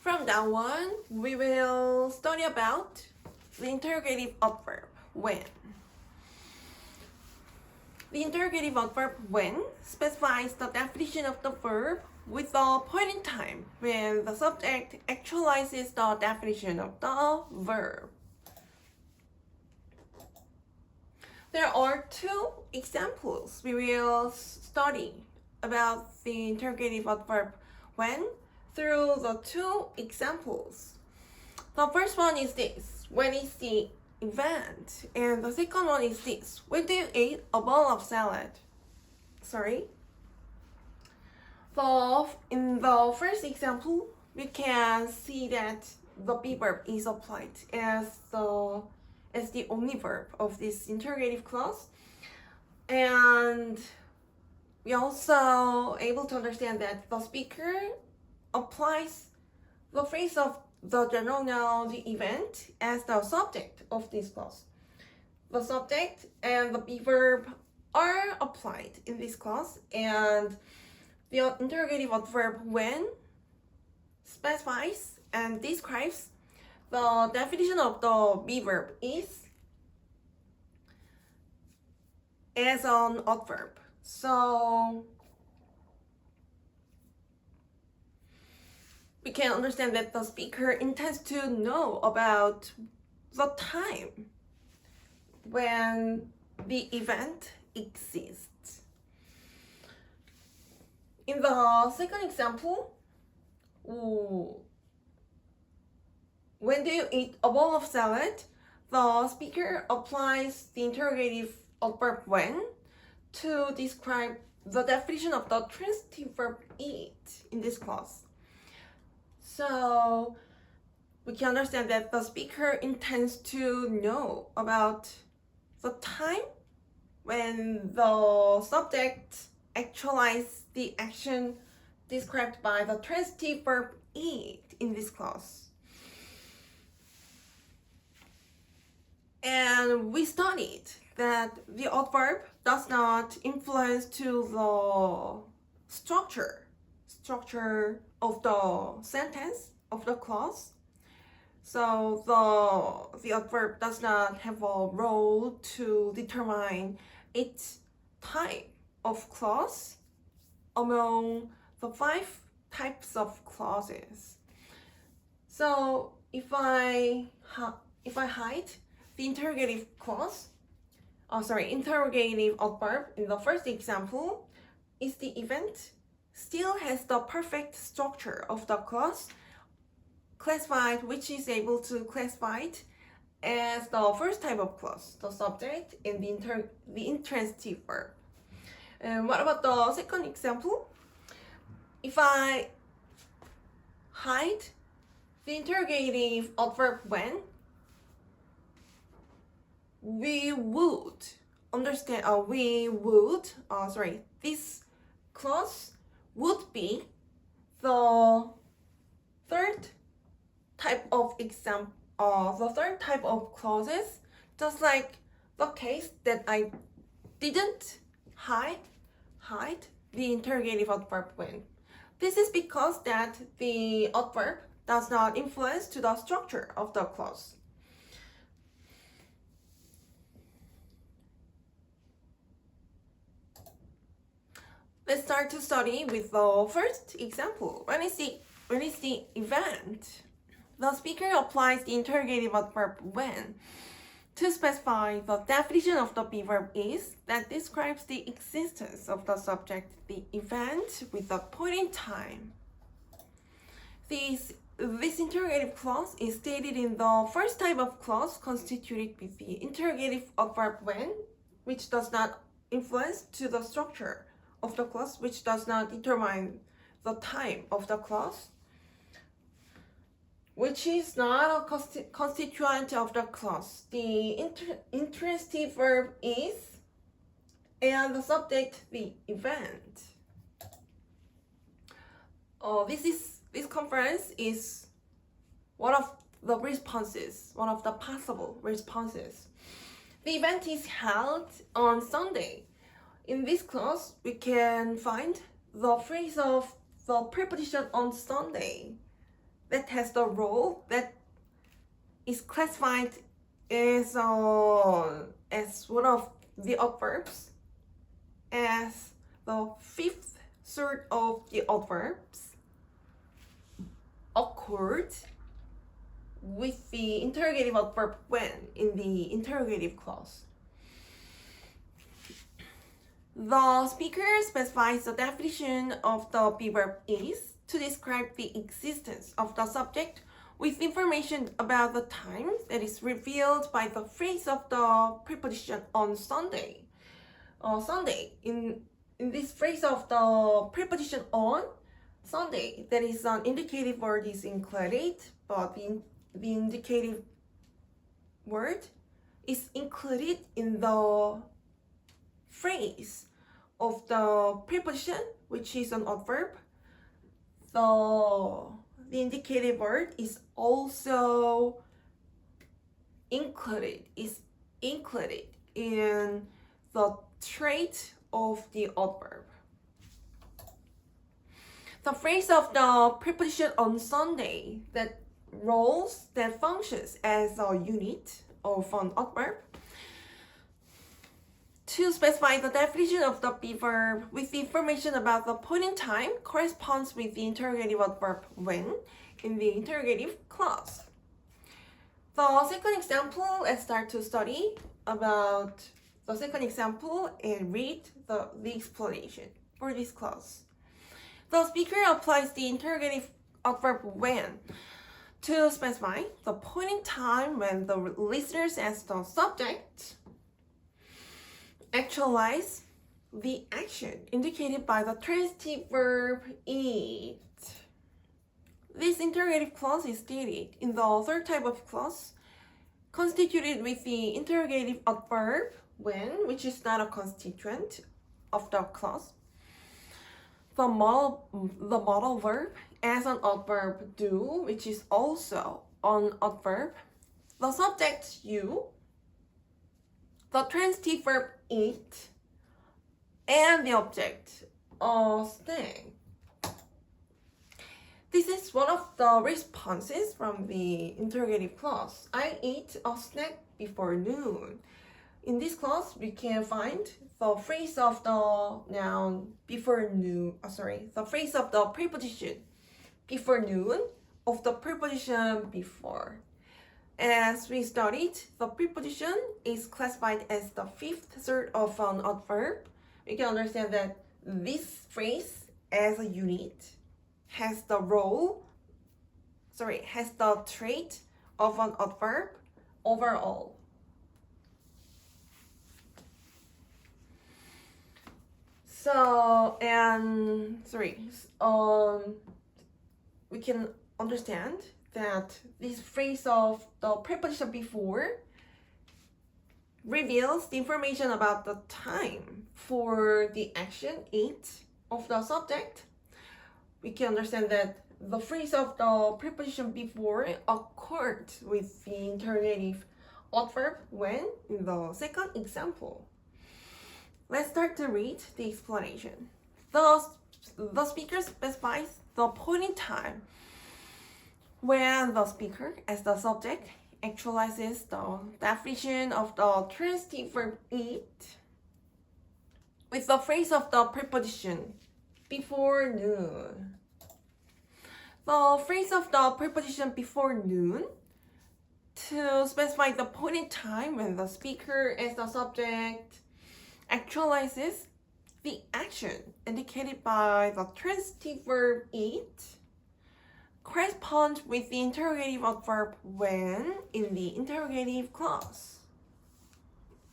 From that one, we will study about the interrogative adverb when. The interrogative adverb when specifies the definition of the verb with the point in time when the subject actualizes the definition of the verb. There are two examples we will study about the interrogative adverb when through the two examples. The first one is this: when is the event? And the second one is this: when do you eat a bowl of salad? In the first example, we can see that the be verb is applied as the only verb of this interrogative clause, and we also able to understand that the speaker applies the phrase of the general noun, the event, as the subject of this clause. The subject and the be verb are applied in this clause, and the interrogative adverb when specifies and describes the definition of the be verb is as an adverb. So we can understand that the speaker intends to know about the time when the event exists. In the second example, when do you eat a bowl of salad? The speaker applies the interrogative adverb when to describe the definition of the transitive verb eat in this clause. So we can understand that the speaker intends to know about the time when the subject actualizes the action described by the transitive verb eat in this clause. And we studied that the adverb does not influence to the structure of the sentence of the clause. So the adverb does not have a role to determine its type of clause among the 5 types of clauses. So if I hide the interrogative adverb in the first example, is the event still has the perfect structure of the clause classified, which is able to classify it as the first type of clause, the subject and the intransitive verb. And what about the second example? If I hide the interrogative adverb when, this clause would be the third type of clauses, just like the case that I didn't hide the interrogative adverb when. This is because that the adverb does not influence to the structure of the clause. Let's start to study with the first example. When is the event? The speaker applies the interrogative adverb when to specify the definition of the be verb is that describes the existence of the subject, the event, with a point in time. This interrogative clause is stated in the first type of clause constituted with the interrogative adverb when, which does not influence to the structure of the clause, which does not determine the time of the clause, which is not a constituent of the clause. The intransitive verb is, and the subject the event. This conference is one of the possible responses. The event is held on Sunday. In this clause, we can find the phrase of the preposition on Sunday that has the role that is classified as one of the adverbs, as the fifth sort of the adverbs occurred with the interrogative adverb when in the interrogative clause. The speaker specifies the definition of the be verb is to describe the existence of the subject with information about the time that is revealed by the phrase of the preposition on Sunday. In this phrase of the preposition on Sunday, that is an indicative word is included, but the indicative word is included in the phrase of the preposition, which is an adverb. The indicative word is also included in the trait of the adverb. The phrase of the preposition on Sunday that functions as a unit of an adverb. To specify the definition of the be verb with the information about the point in time corresponds with the interrogative adverb when in the interrogative clause. The second example, let's start to study about the second example and read the explanation for this clause. The speaker applies the interrogative adverb when to specify the point in time when the listeners as the subject actualize the action indicated by the transitive verb eat. This interrogative clause is stated in the third type of clause, constituted with the interrogative adverb when, which is not a constituent of the clause. The modal verb as an adverb do, which is also an adverb. The subject you, the transitive verb eat, and the object stay. This is one of the responses from the interrogative clause. I eat a snack before noon. In this clause, we can find the phrase of the noun before noon. The phrase of the preposition before noon of the preposition before. As we studied, the preposition is classified as the fifth sort of an adverb. We can understand that this phrase as a unit has the trait of an adverb overall. We can understand that this phrase of the preposition before reveals the information about the time for the action eat of the subject. We can understand that the phrase of the preposition before occurred with the interrogative adverb when in the second example. Let's start to read the explanation. The speaker specifies the point in time when the speaker, as the subject, actualizes the definition of the transitive verb eat with the phrase of the preposition before noon. The phrase of the preposition before noon to specify the point in time when the speaker, as the subject, actualizes the action indicated by the transitive verb eat corresponds with the interrogative adverb when in the interrogative clause.